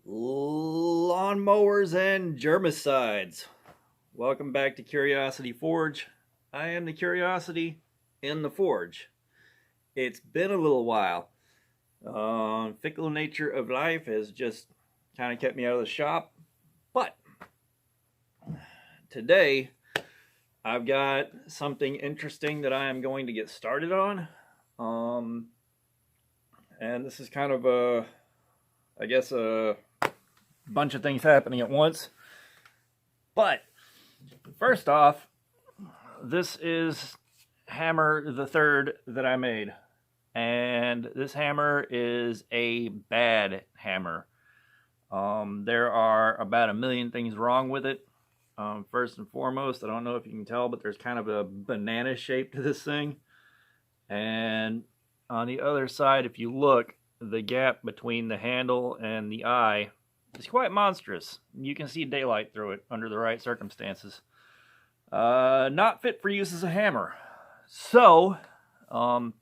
Lawnmowers and germicides. Welcome back to Curiosity Forge. I am the Curiosity in the Forge. It's been a little while. Fickle nature of life has just kind of kept me out of the shop. But today, I've got something interesting that I am going to get started on. And this is kind of a bunch of things happening at once. But first off, this is hammer the third that I made. And this hammer is a bad hammer. There are about 1 million things wrong with it. First and foremost, I don't know if you can tell, but there's kind of a banana shape to this thing. And on the other side, if you look, the gap between the handle and the eye is quite monstrous. You can see daylight through it under the right circumstances. Not fit for use as a hammer. So, I was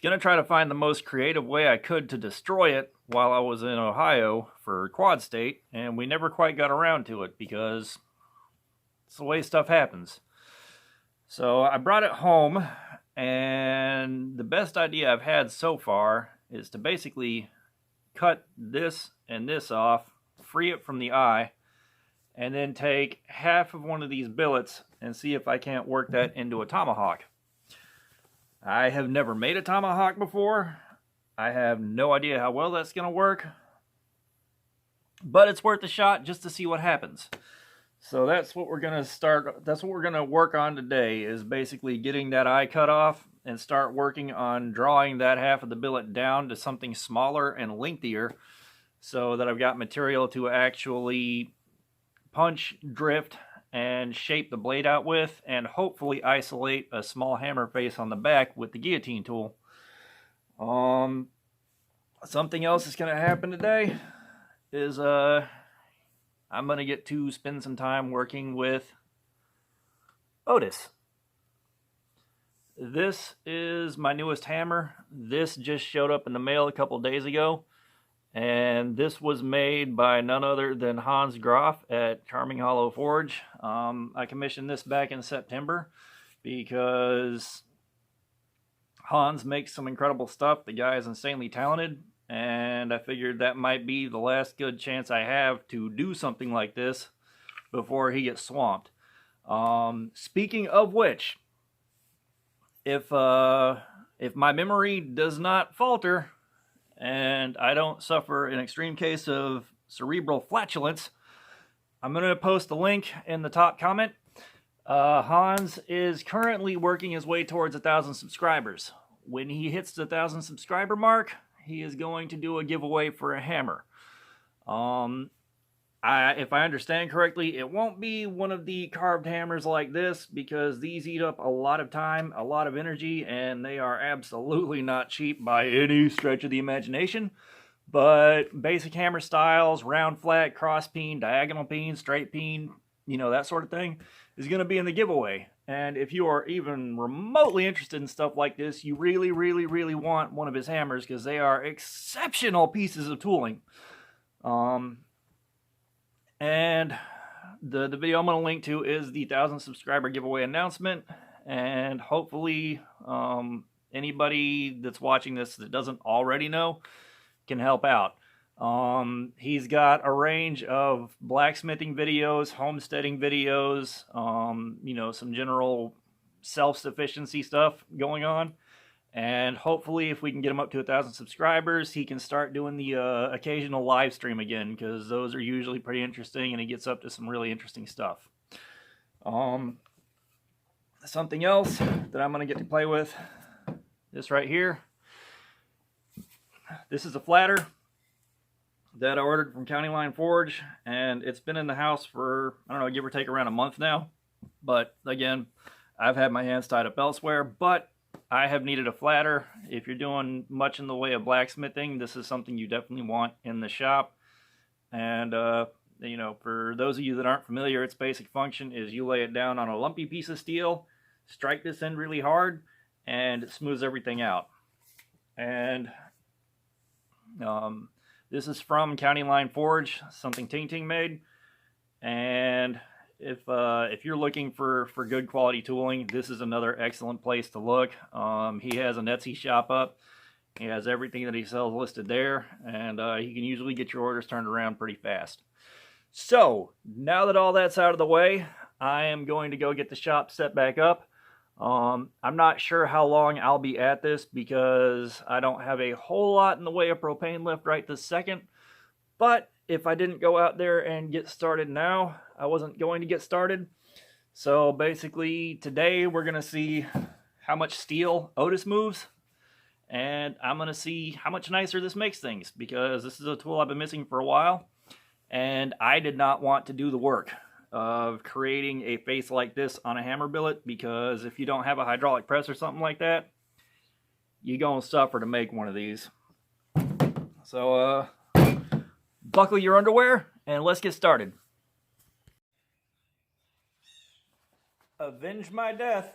going to try to find the most creative way I could to destroy it while I was in Ohio for Quad State, and we never quite got around to it because it's the way stuff happens. So I brought it home, and the best idea I've had so far is to basically cut this and this off, free it from the eye, and then take half of one of these billets and see if I can't work that into a tomahawk. I have never made a tomahawk before. I have no idea how well that's going to work, but it's worth a shot just to see what happens. So that's what we're going to work on today, is basically getting that eye cut off and start working on drawing that half of the billet down to something smaller and lengthier so that I've got material to actually punch, drift, and shape the blade out with, and hopefully isolate a small hammer face on the back with the guillotine tool. Something else that's going to happen today is I'm going to get to spend some time working with Otis. This is my newest hammer. This just showed up in the mail a couple days ago. And this was made by none other than Hans Groff at Charming Hollow Forge. I commissioned this back in September because Hans makes some incredible stuff. The guy is insanely talented, and I figured that might be the last good chance I have to do something like this before he gets swamped. Speaking of which, if my memory does not falter, and I don't suffer an extreme case of cerebral flatulence, I'm going to post a link in the top comment. Hans is currently working his way towards 1,000 subscribers. When he hits the 1,000 subscriber mark, he is going to do a giveaway for a hammer. If I understand correctly, it won't be one of the carved hammers like this, because these eat up a lot of time, a lot of energy, and they are absolutely not cheap by any stretch of the imagination. But basic hammer styles, round flat, cross peen, diagonal peen, straight peen, that sort of thing, is going to be in the giveaway. And if you are even remotely interested in stuff like this, you really, really, really want one of his hammers, because they are exceptional pieces of tooling. And the video I'm going to link to is the 1,000 subscriber giveaway announcement. And hopefully anybody that's watching this that doesn't already know can help out. He's got a range of blacksmithing videos, homesteading videos, some general self-sufficiency stuff going on. And hopefully if we can get him up to 1,000 subscribers, he can start doing the occasional live stream again, because those are usually pretty interesting, and he gets up to some really interesting stuff. Something else that I'm going to get to play with, this right here. This is a flatter that I ordered from County Line Forge, and it's been in the house for, I don't know, give or take around a month now. But again, I've had my hands tied up elsewhere, but I have needed a flatter. If you're doing much in the way of blacksmithing, this is something you definitely want in the shop. And, for those of you that aren't familiar, its basic function is you lay it down on a lumpy piece of steel, strike this end really hard, and it smooths everything out. And This is from County Line Forge, something Ting Ting made. And if you're looking for good quality tooling, this is another excellent place to look. He has an Etsy shop up. He has everything that he sells listed there, and he can usually get your orders turned around pretty fast. So now that all that's out of the way, I am going to go get the shop set back up. I'm not sure how long I'll be at this because I don't have a whole lot in the way of propane left right this second. But if I didn't go out there and get started now, I wasn't going to get started. So basically today we're going to see how much steel Otis moves. And I'm going to see how much nicer this makes things, because this is a tool I've been missing for a while. And I did not want to do the work of creating a face like this on a hammer billet, because if you don't have a hydraulic press or something like that, you're going to suffer to make one of these. So buckle your underwear and let's get started. Avenge my death.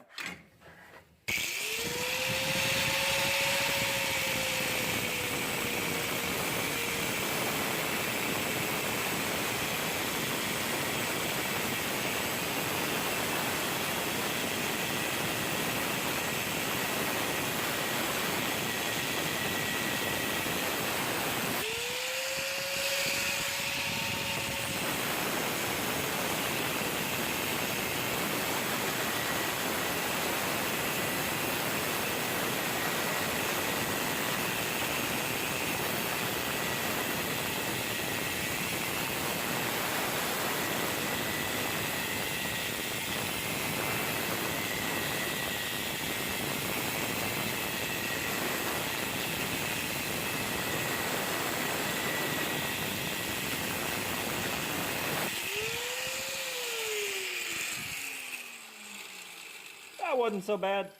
That wasn't so bad.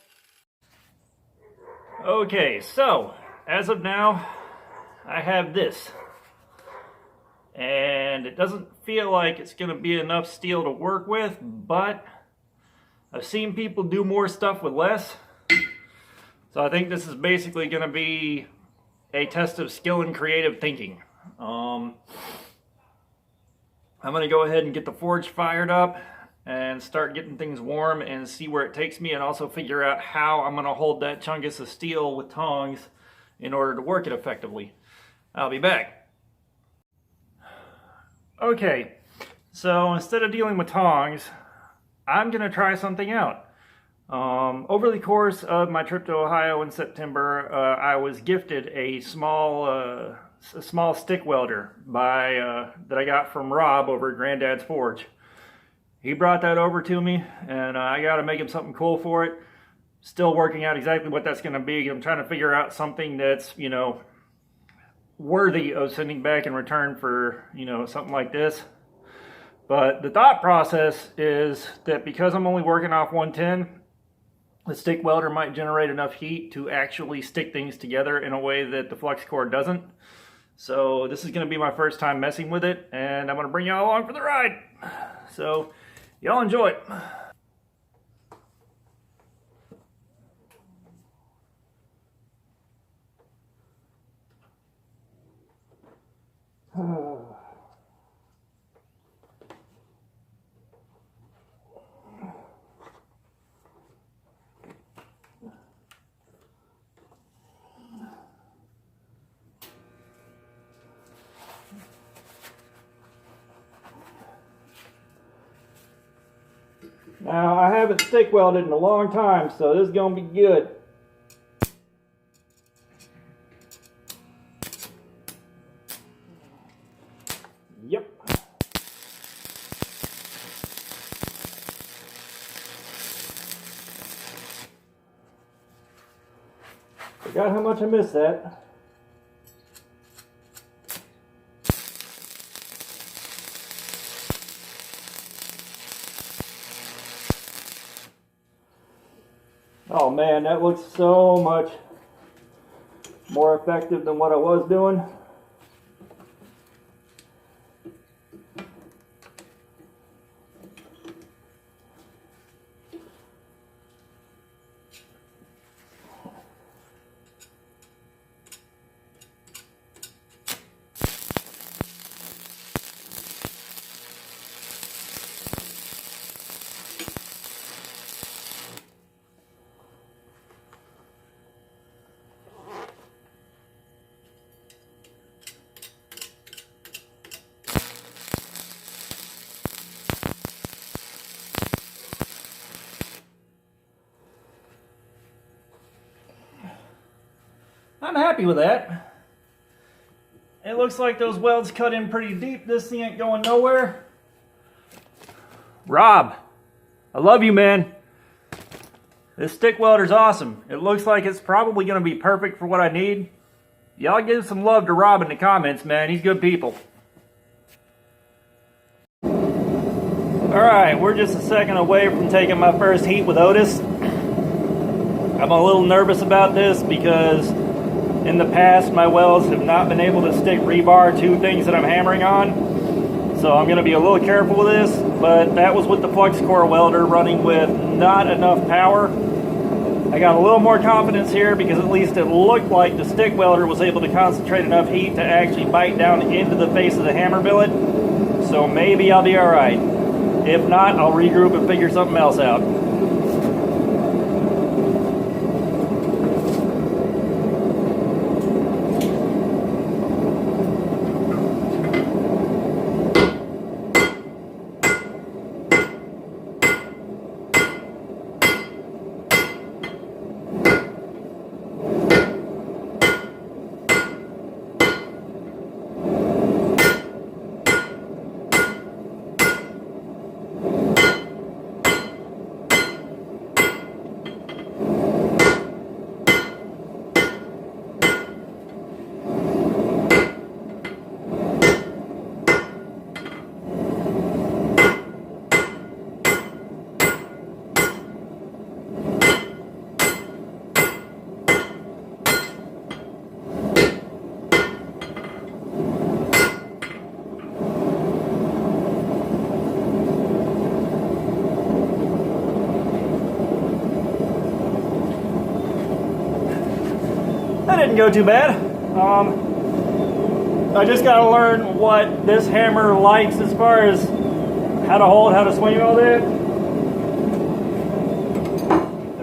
Okay, so as of now, I have this. And it doesn't feel like it's going to be enough steel to work with, but I've seen people do more stuff with less. So I think this is basically going to be a test of skill and creative thinking. I'm going to go ahead and get the forge fired up and start getting things warm and see where it takes me, and also figure out how I'm going to hold that chunkus of steel with tongs in order to work it effectively. I'll be back. Okay, so instead of dealing with tongs, I'm going to try something out. Over the course of my trip to Ohio in September, I was gifted a small stick welder that I got from Rob over at Granddad's Forge. He brought that over to me, and I got to make him something cool for it. Still working out exactly what that's going to be. I'm trying to figure out something that's, you know, worthy of sending back in return for, you know, something like this. But the thought process is that because I'm only working off 110, the stick welder might generate enough heat to actually stick things together in a way that the flux core doesn't. So this is going to be my first time messing with it, and I'm going to bring y'all along for the ride. So y'all enjoy it. Now, I haven't stick welded in a long time, so this is going to be good. Yep. Forgot how much I missed that. Oh man, that looks so much more effective than what I was doing. I'm happy with that. It looks like those welds cut in pretty deep. This thing ain't going nowhere. Rob, I love you, man. This stick welder's awesome. It looks like it's probably going to be perfect for what I need. Y'all give some love to Rob in the comments, man. He's good people. Alright, we're just a second away from taking my first heat with Otis. I'm a little nervous about this because in the past my welds have not been able to stick rebar to things that I'm hammering on. So I'm going to be a little careful with this, but that was with the flux core welder running with not enough power. I got a little more confidence here because at least it looked like the stick welder was able to concentrate enough heat to actually bite down into the face of the hammer billet. So maybe I'll be alright. If not, I'll regroup and figure something else out. That didn't go too bad. I just got to learn what this hammer likes as far as how to hold, how to swing all that.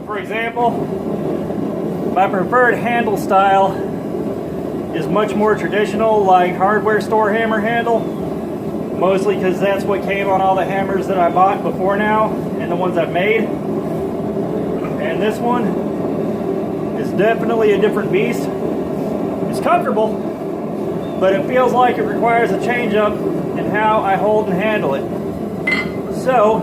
For example, my preferred handle style is much more traditional, like hardware store hammer handle. Mostly because that's what came on all the hammers that I bought before now and the ones I've made. And this one is definitely a different beast. It's comfortable, but it feels like it requires a change up in how I hold and handle it. So,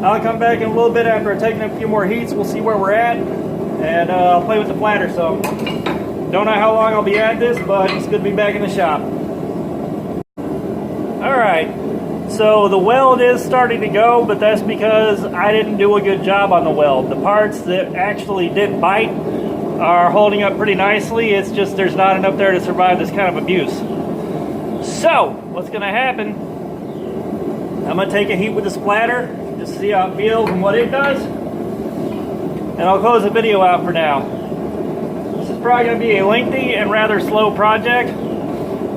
I'll come back in a little bit after I've taken a few more heats. We'll see where we're at, and I'll play with the flatter some. Don't know how long I'll be at this, but it's good to be back in the shop. Alright, so the weld is starting to go, but that's because I didn't do a good job on the weld. The parts that actually did bite are holding up pretty nicely. It's just there's not enough there to survive this kind of abuse. So, what's going to happen, I'm going to take a heat with the splatter, just to see how it feels and what it does. And I'll close the video out for now. This is probably going to be a lengthy and rather slow project,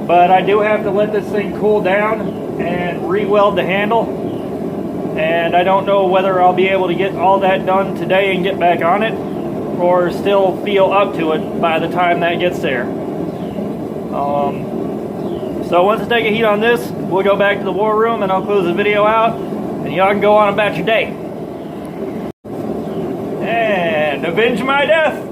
but I do have to let this thing cool down and re-weld the handle. And I don't know whether I'll be able to get all that done today and get back on it, or still feel up to it by the time that gets there. So once I take a heat on this, we'll go back to the war room and I'll close the video out, and y'all can go on about your day. And avenge my death!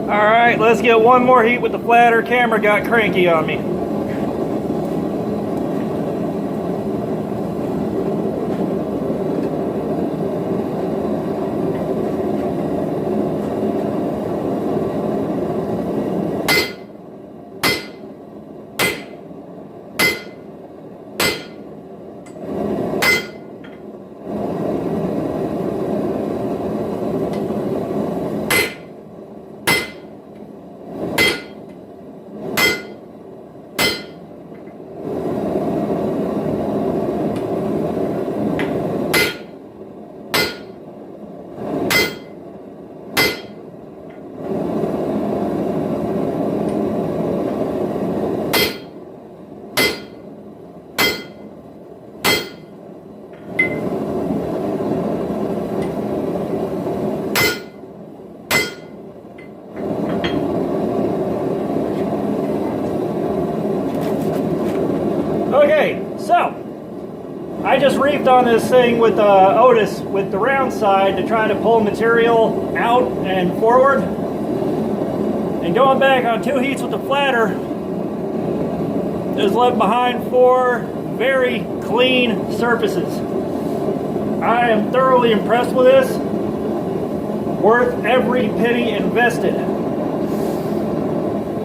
Alright, let's get one more heat with the flatter. Camera got cranky on me. I just reefed on this thing with Otis with the round side to try to pull material out and forward. And going back on 2 heats with the flatter is left behind 4 very clean surfaces. I am thoroughly impressed with this. Worth every penny invested.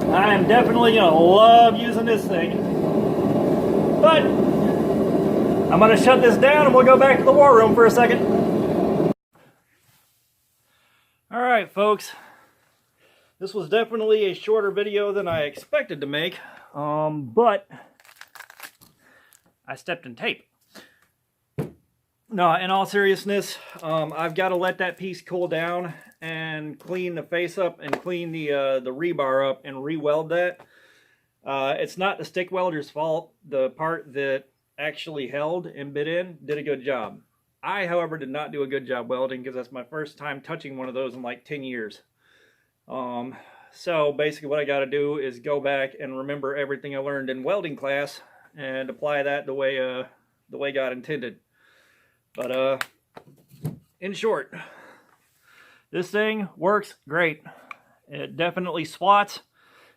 I am definitely going to love using this thing. But I'm going to shut this down and we'll go back to the war room for a second. Alright folks, this was definitely a shorter video than I expected to make, but I stepped in tape. No, in all seriousness, I've got to let that piece cool down and clean the face up and clean the rebar up and re-weld that. It's not the stick welder's fault. The part that actually held and bit in did a good job. I, however, did not do a good job welding because that's my first time touching one of those in like 10 years. So basically what I got to do is go back and remember everything I learned in welding class and apply that the way God intended. But in short, this thing works great. It definitely swats.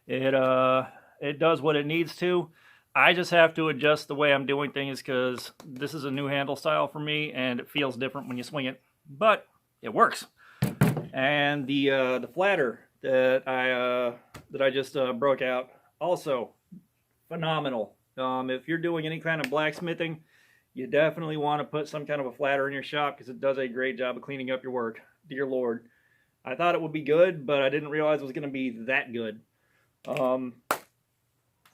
It does what it needs to. I just have to adjust the way I'm doing things because this is a new handle style for me and it feels different when you swing it. But it works. And the flatter that I just broke out, also phenomenal. If you're doing any kind of blacksmithing, you definitely want to put some kind of a flatter in your shop because it does a great job of cleaning up your work. Dear Lord. I thought it would be good, but I didn't realize it was going to be that good.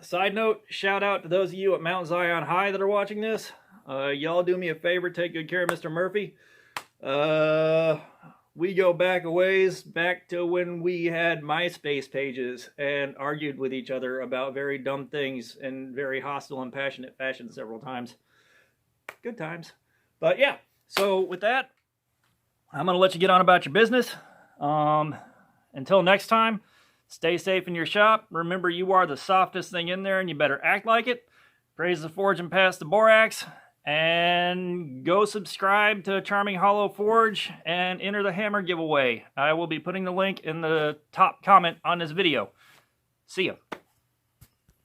Side note, shout out to those of you at Mount Zion High that are watching this. Y'all do me a favor, take good care of Mr. Murphy. We go back a ways, back to when we had MySpace pages and argued with each other about very dumb things in very hostile and passionate fashion several times. Good times. But yeah, so with that, I'm going to let you get on about your business. Until next time, stay safe in your shop. Remember, you are the softest thing in there and you better act like it. Praise the Forge and pass the borax. And go subscribe to Charming Hollow Forge and enter the hammer giveaway. I will be putting the link in the top comment on this video. See ya.